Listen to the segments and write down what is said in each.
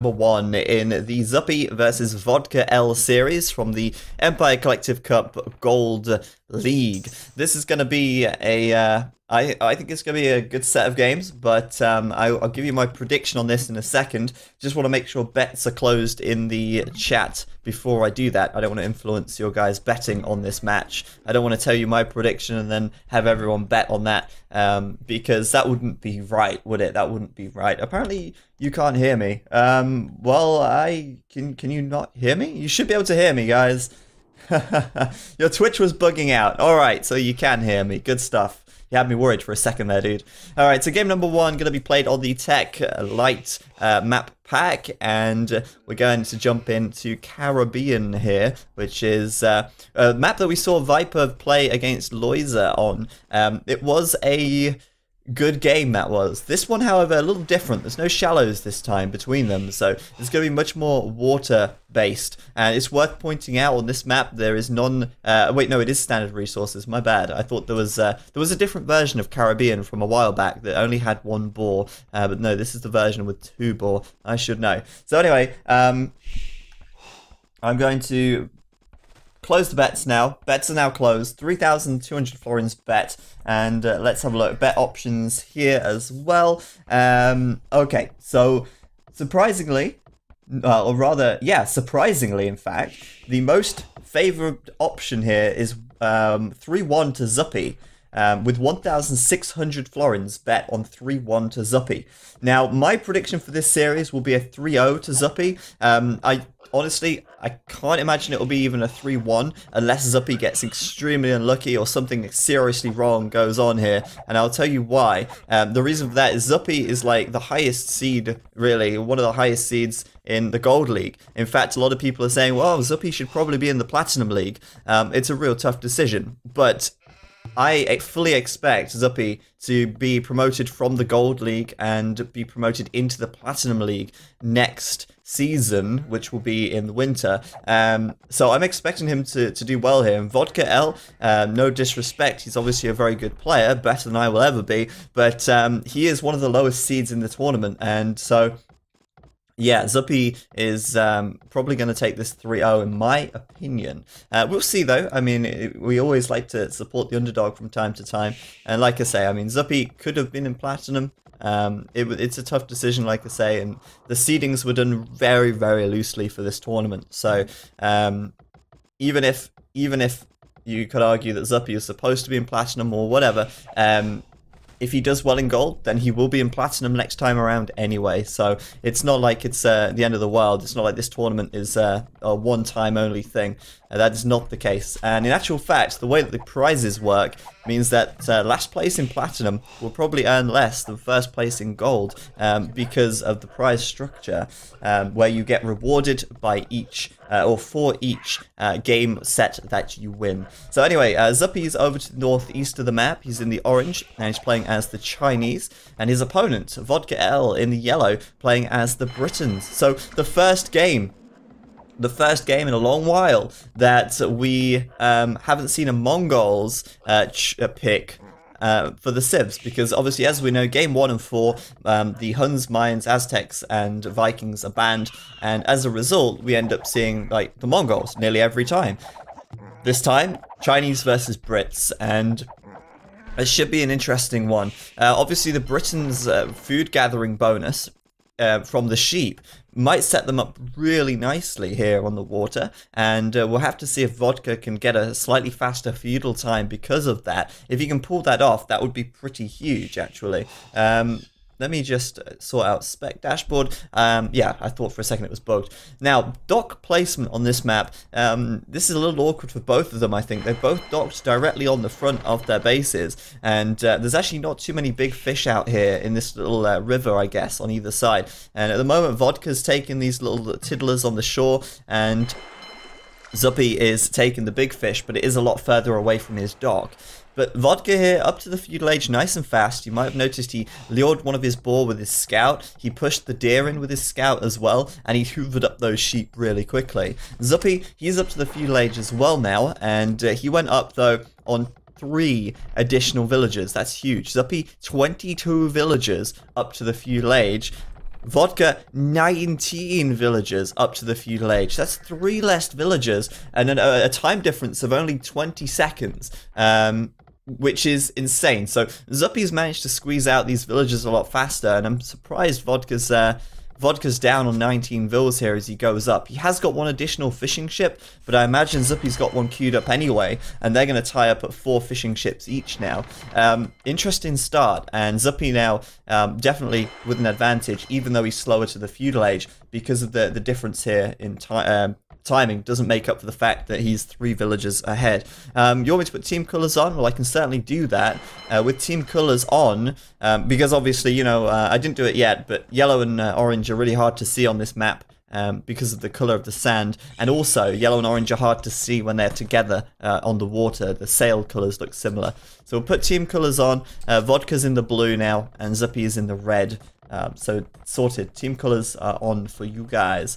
Number one in the Zuppi versus Vodka L series from the Empire Collective Cup Gold League. This is going to be I think it's going to be a good set of games, but I'll give you my prediction on this in a second. Just want to make sure bets are closed in the chat before I do that. I don't want to influence your guys betting on this match. I don't want to tell you my prediction and then have everyone bet on that, because that wouldn't be right, would it? That wouldn't be right. Apparently, you can't hear me. Well, can you not hear me? You should be able to hear me, guys. Your Twitch was bugging out. Alright, so you can hear me. Good stuff. You had me worried for a second there, dude. Alright, so game number one going to be played on the TEC Light map pack, and we're going to jump into Caribbean here, which is a map that we saw Viper play against Loiza on. It was a good game, that was. This one, however, a little different. There's no shallows this time between them, so it's going to be much more water-based. And it's worth pointing out on this map there is wait, no, it is standard resources. My bad. I thought there was a different version of Caribbean from a while back that only had one bore, but no, this is the version with two bore. I should know. So anyway, I'm going to close the bets now. Bets are now closed. 3,200 florins bet. And let's have a look. Bet options here as well. Okay, so surprisingly, or rather, yeah, surprisingly, in fact, the most favored option here is 3-1 to Zuppi. With 1,600 florins bet on 3-1 to Zuppi. Now, my prediction for this series will be a 3-0 to Zuppi. Honestly, I can't imagine it will be even a 3-1 unless Zuppi gets extremely unlucky or something seriously wrong goes on here, and I'll tell you why. The reason for that is Zuppi is like the highest seed, really, one of the highest seeds in the Gold League. In fact, a lot of people are saying, well, Zuppi should probably be in the Platinum League. It's a real tough decision, but I fully expect Zuppi to be promoted from the Gold League and be promoted into the Platinum League next season, which will be in the winter. So I'm expecting him to do well here. And Vodka L, no disrespect, he's obviously a very good player, better than I will ever be, but he is one of the lowest seeds in the tournament, and so yeah, Zuppi is probably going to take this 3-0 in my opinion. We'll see though. I mean, we always like to support the underdog from time to time. And like I say, I mean, Zuppi could have been in Platinum. It's a tough decision, like I say, and the seedings were done very, very loosely for this tournament. So even if you could argue that Zuppi is supposed to be in Platinum or whatever, if he does well in gold, then he will be in Platinum next time around anyway. So it's not like it's the end of the world. It's not like this tournament is a one-time only thing. That is not the case. And in actual fact, the way that the prizes work means that last place in Platinum will probably earn less than first place in gold, because of the prize structure, where you get rewarded by each or for each game set that you win. So anyway, Zuppi is over to the northeast of the map. He's in the orange and he's playing as the Chinese, and his opponent, Vodka L, in the yellow, playing as the Britons. So the first game in a long while that we haven't seen a Mongols pick for the Civs, because obviously, as we know, game 1 and 4, the Huns, Mayans, Aztecs, and Vikings are banned, and as a result, we end up seeing like the Mongols nearly every time. This time, Chinese versus Brits, and it should be an interesting one. Obviously, the Britons' food gathering bonus from the sheep might set them up really nicely here on the water, and we'll have to see if Vodka can get a slightly faster feudal time because of that. If he can pull that off, that would be pretty huge, actually. Let me just sort out spec dashboard. Yeah, I thought for a second it was bugged. Now, dock placement on this map. This is a little awkward for both of them, I think. They've both docked directly on the front of their bases. And there's actually not too many big fish out here in this little river, I guess, on either side. And at the moment, Vodka's taking these little tiddlers on the shore, and Zuppi is taking the big fish, but it is a lot further away from his dock. But Vodka here, up to the feudal age, nice and fast. You might have noticed he lured one of his boar with his scout. He pushed the deer in with his scout as well, and he hoovered up those sheep really quickly. Zuppi, he's up to the feudal age as well now, and he went up, though, on 3 additional villagers. That's huge. Zuppi, 22 villagers up to the feudal age. Vodka, 19 villagers up to the feudal age. That's 3 less villagers and a time difference of only 20 seconds, which is insane. So Zuppy's managed to squeeze out these villagers a lot faster, and I'm surprised Vodka's down on 19 vills here as he goes up. He has got 1 additional fishing ship, but I imagine Zuppy's got 1 queued up anyway, and they're going to tie up at 4 fishing ships each now. Interesting start, and Zuppi now definitely with an advantage, even though he's slower to the feudal age, because of the difference here in timing doesn't make up for the fact that he's 3 villagers ahead. You want me to put team colors on? Well, I can certainly do that. With team colors on, because obviously, you know, I didn't do it yet, but yellow and orange are really hard to see on this map because of the color of the sand, and also yellow and orange are hard to see when they're together on the water. The sail colors look similar. So we'll put team colors on. Vodka's in the blue now, and Zuppi is in the red. So sorted. Team colors are on for you guys.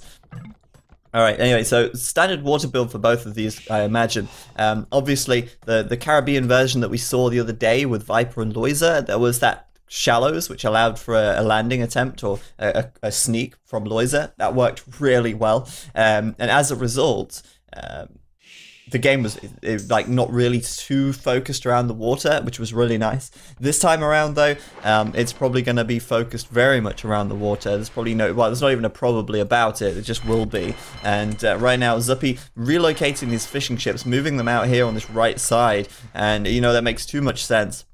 Alright, anyway, so standard water build for both of these, I imagine. Obviously, the Caribbean version that we saw the other day with Viper and Loiser, there was that shallows, which allowed for a landing attempt or a sneak from Loiser. That worked really well. And as a result, the game was like not really too focused around the water, which was really nice. This time around though, it's probably going to be focused very much around the water. There's probably there's not even a probably about it, it just will be. And right now Zuppi relocating these fishing ships, moving them out here on this right side, and you know that makes too much sense.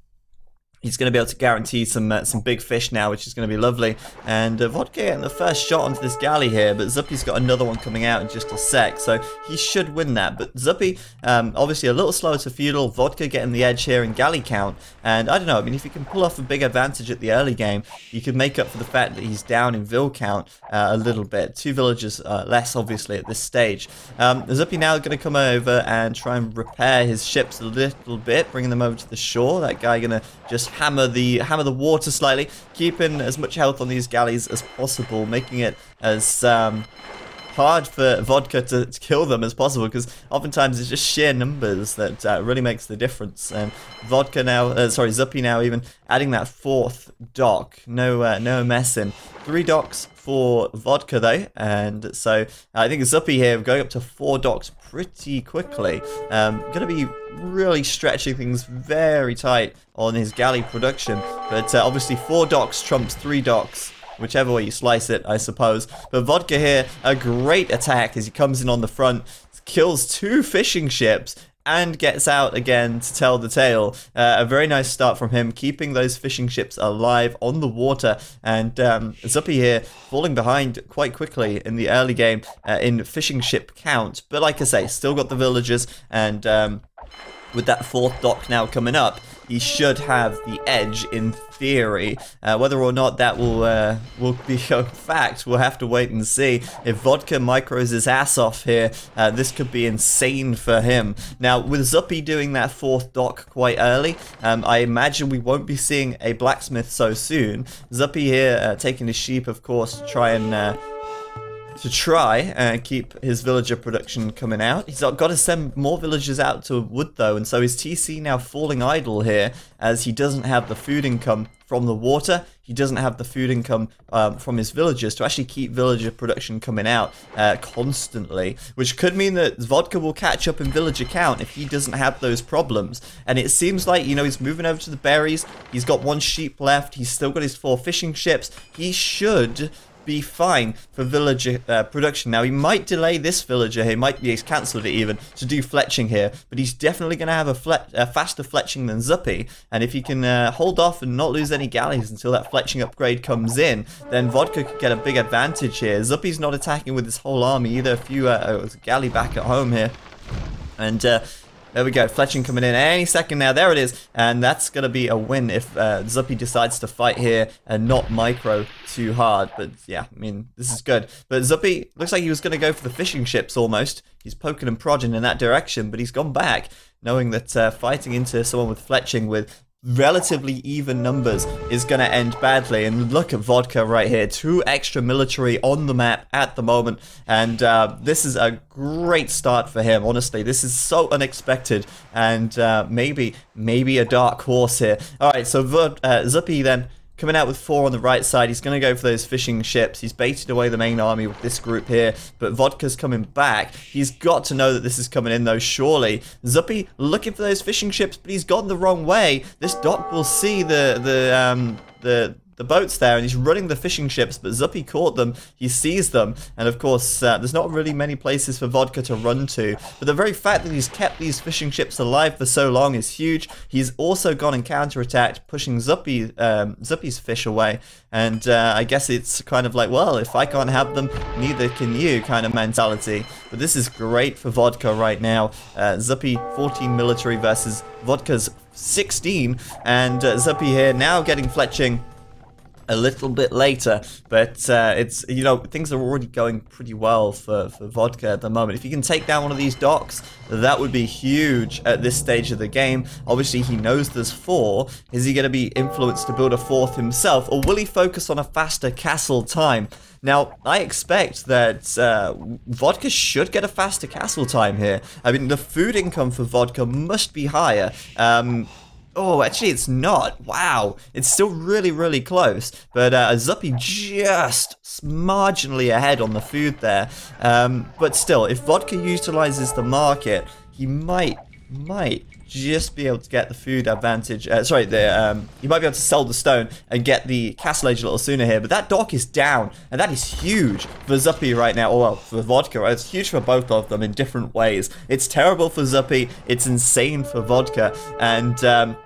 He's going to be able to guarantee some big fish now, which is going to be lovely. And Vodka getting the first shot onto this galley here, but Zuppi's got another one coming out in just a sec, so he should win that. But Zuppi, obviously a little slower to feudal, Vodka getting the edge here in galley count. And I don't know, I mean, if you can pull off a big advantage at the early game, you could make up for the fact that he's down in vill count a little bit. 2 villagers less, obviously, at this stage. Zuppi now going to come over and try and repair his ships a little bit, bringing them over to the shore. That guy going to just hammer the water slightly, keeping as much health on these galleys as possible, making it as hard for Vodka to kill them as possible, because oftentimes it's just sheer numbers that really makes the difference. And Vodka now, Zuppi now even adding that 4th dock. No messing. 3 docks for Vodka though, and so I think Zuppi here going up to 4 docks pretty quickly. Gonna be really stretching things very tight on his galley production, but obviously 4 docks trumps 3 docks, whichever way you slice it, I suppose. But Vodka here, a great attack as he comes in on the front, kills 2 fishing ships, and gets out again to tell the tale. A very nice start from him, keeping those fishing ships alive on the water. And Zuppi here falling behind quite quickly in the early game in fishing ship count. But like I say, still got the villagers, and with that 4th dock now coming up, he should have the edge in theory. Whether or not that will be a fact, we'll have to wait and see. If Vodka micros his ass off here, this could be insane for him. Now, with Zuppi doing that 4th dock quite early, I imagine we won't be seeing a blacksmith so soon. Zuppi here taking his sheep, of course, to try and keep his villager production coming out. He's got to send more villagers out to wood though, and so his TC now falling idle here as he doesn't have the food income from the water. He doesn't have the food income from his villagers to actually keep villager production coming out constantly, which could mean that Vodka will catch up in villager count if he doesn't have those problems. And it seems like, you know, he's moving over to the berries. He's got 1 sheep left. He's still got his 4 fishing ships. He should be fine for villager production. Now, he might delay this villager here, he's cancelled it even, to do fletching here, but he's definitely going to have a faster fletching than Zuppi, and if he can hold off and not lose any galleys until that fletching upgrade comes in, then Vodka could get a big advantage here. Zuppi's not attacking with his whole army either. A few galley back at home here, and there we go, fletching coming in any second now. There it is, and that's going to be a win if Zuppi decides to fight here and not micro too hard. But yeah, I mean, this is good. But Zuppi looks like he was going to go for the fishing ships almost. He's poking and prodding in that direction, but he's gone back, knowing that fighting into someone with fletching with relatively even numbers is going to end badly. And look at Vodka right here, 2 extra military on the map at the moment, and this is a great start for him. Honestly, this is so unexpected, and maybe a dark horse here. All right, so Zuppi then coming out with 4 on the right side. He's going to go for those fishing ships. He's baited away the main army with this group here, but Vodka's coming back. He's got to know that this is coming in, though, surely. Zuppi looking for those fishing ships, but he's gone the wrong way. This dock will see the boats there, and he's running the fishing ships, but Zuppi caught them, he sees them, and of course, there's not really many places for Vodka to run to, but the very fact that he's kept these fishing ships alive for so long is huge. He's also gone and counterattacked, pushing Zuppi's fish away, and I guess it's kind of like, well, if I can't have them, neither can you kind of mentality, but this is great for Vodka right now. Zuppi 14 military versus Vodka's 16, and Zuppi here now getting fletching a little bit later, but it's, you know, things are already going pretty well for Vodka at the moment. If he can take down one of these docks, that would be huge at this stage of the game. Obviously, he knows there's 4. Is he going to be influenced to build a 4th himself, or will he focus on a faster castle time? Now, I expect that Vodka should get a faster castle time here. I mean, the food income for Vodka must be higher. Oh, actually, it's not. Wow. It's still really, really close. But Zuppi just marginally ahead on the food there. But still, if Vodka utilizes the market, he might just be able to get the food advantage. He might be able to sell the stone and get the castle age a little sooner here. But that dock is down, and that is huge for Zuppi right now. Or, well, for Vodka. Right? It's huge for both of them in different ways. It's terrible for Zuppi. It's insane for Vodka. And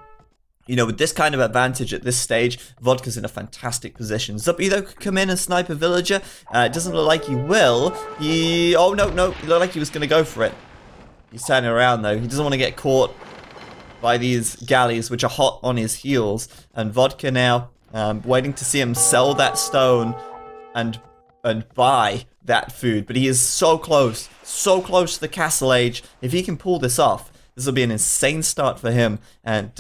you know, with this kind of advantage at this stage, Vodka's in a fantastic position. Zuppi, though, could come in and snipe a villager. It doesn't look like he will. Oh, no, he looked like he was going to go for it. He's turning around, though. He doesn't want to get caught by these galleys, which are hot on his heels. And Vodka now, waiting to see him sell that stone and buy that food. But he is so close to the castle age. If he can pull this off, this will be an insane start for him, and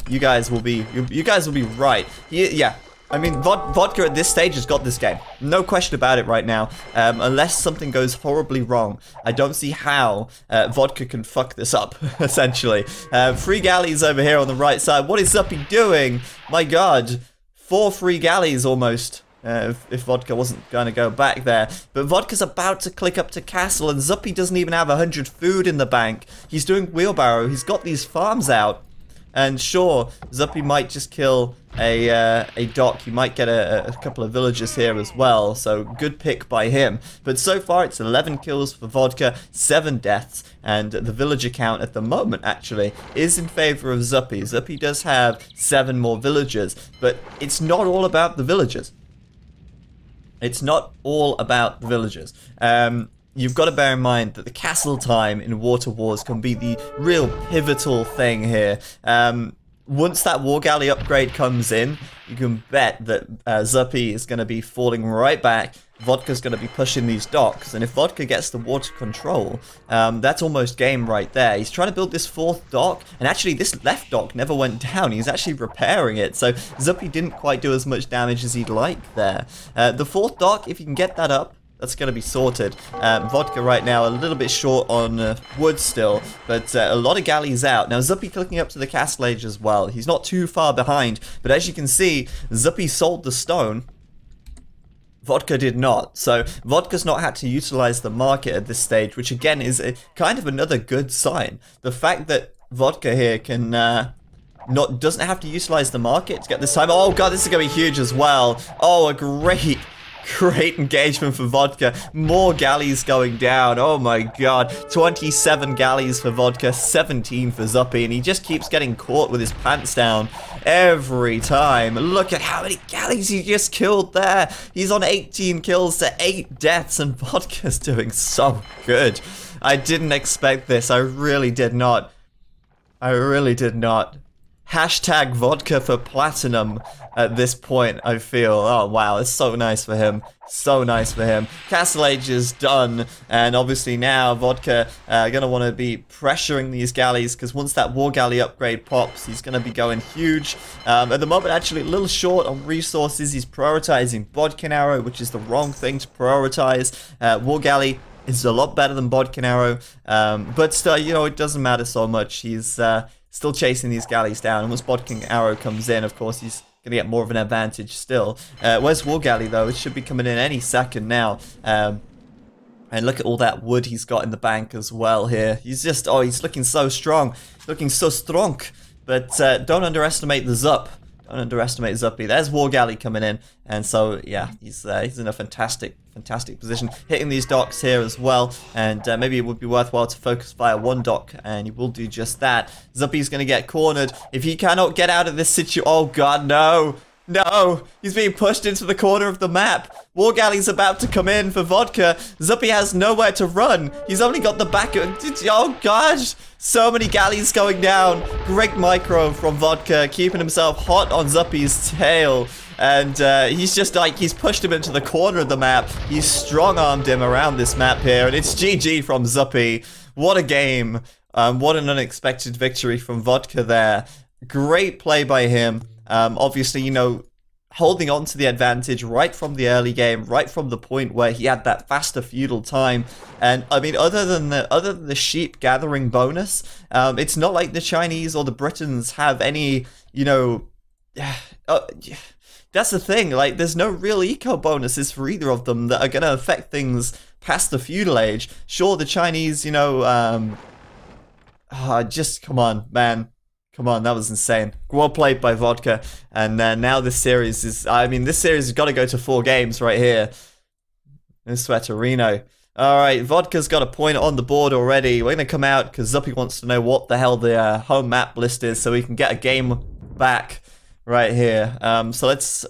you guys will be right. Yeah, I mean, Vodka at this stage has got this game, no question about it right now. Unless something goes horribly wrong, I don't see how Vodka can fuck this up. Essentially, 3 galleys over here on the right side. What is Zuppi doing? My God, 4 free galleys almost. If Vodka wasn't going to go back there. But Vodka's about to click up to castle, and Zuppi doesn't even have 100 food in the bank. He's doing wheelbarrow. He's got these farms out. And sure, Zuppi might just kill a dock. He might get a couple of villagers here as well. So good pick by him. But so far, it's 11 kills for Vodka, 7 deaths. And the villager count at the moment, actually, is in favor of Zuppi. Zuppi does have 7 more villagers. But it's not all about the villagers. It's not all about the villagers. You've got to bear in mind that the castle time in Water Wars can be the real pivotal thing here. Once that war galley upgrade comes in, you can bet that Zuppi is going to be falling right back. Vodka's going to be pushing these docks, and if Vodka gets the water control, that's almost game right there. He's trying to build this 4th dock, and actually this left dock never went down. He's actually repairing it, so Zuppi didn't quite do as much damage as he'd like there. The 4th dock, if you can get that up, that's going to be sorted. Vodka right now a little bit short on wood still, but a lot of galleys out. Now Zuppi clicking up to the castle age as well. He's not too far behind, but as you can see, Zuppi sold the stone. Vodka did not, so Vodka's not had to utilize the market at this stage, which again is kind of another good sign. The fact that Vodka here can doesn't have to utilize the market to get this time. Oh God, this is going to be huge as well. Oh, a great engagement for Vodka. More galleys going down. Oh my God. 27 galleys for Vodka, 17 for Zuppi, and he just keeps getting caught with his pants down every time. Look at how many galleys he just killed there. He's on 18 kills to 8 deaths, and Vodka's doing so good. I didn't expect this. I really did not. Hashtag Vodka for platinum at this point, I feel. Oh, wow, it's so nice for him. So nice for him. Castle Age is done, and obviously now Vodka going to want to be pressuring these galleys, because once that war galley upgrade pops, he's going to be going huge. At the moment, actually, a little short on resources. He's prioritizing Bodkin Arrow, which is the wrong thing to prioritize. War galley is a lot better than Bodkin Arrow, but still, you know, it doesn't matter so much. He's still chasing these galleys down, and once Bodkin Arrow comes in, of course, he's going to get more of an advantage still. Where's Wargalley, though? It should be coming in any second now. And look at all that wood he's got in the bank as well here. He's just, oh, he's looking so strong. Looking so strong. But don't underestimate the Zup. Don't underestimate Zuppi. There's Wargalley coming in. And so, yeah, he's in a fantastic position. Hitting these docks here as well. And maybe it would be worthwhile to focus via one dock. And he will do just that. Zuppi's going to get cornered. If he cannot get out of this situation... Oh, God, no. No, he's being pushed into the corner of the map. Wargalley's about to come in for Vodka. Zuppi has nowhere to run. He's only got the back of... Oh, gosh. So many galleys going down. Great micro from Vodka, keeping himself hot on Zuppi's tail. And he's just like, he's pushed him into the corner of the map. He's strong-armed him around this map here. And it's GG from Zuppi. What a game. What an unexpected victory from Vodka there. Great play by him. Obviously, you know, holding on to the advantage right from the early game, right from the point where he had that faster feudal time. And I mean, other than the sheep gathering bonus, it's not like the Chinese or the Britons have any, you know, that's the thing. Like, there's no real eco bonuses for either of them that are gonna affect things past the feudal age. Sure, the Chinese, you know, just come on, man. Come on, that was insane. Well played by Vodka. And now this series is... I mean, this series has got to go to 4 games right here. In Sweaterino. Alright, Vodka's got a point on the board already. We're going to come out because Zuppi wants to know what the hell the home map list is so we can get a game back right here. So let's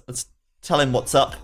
tell him what's up.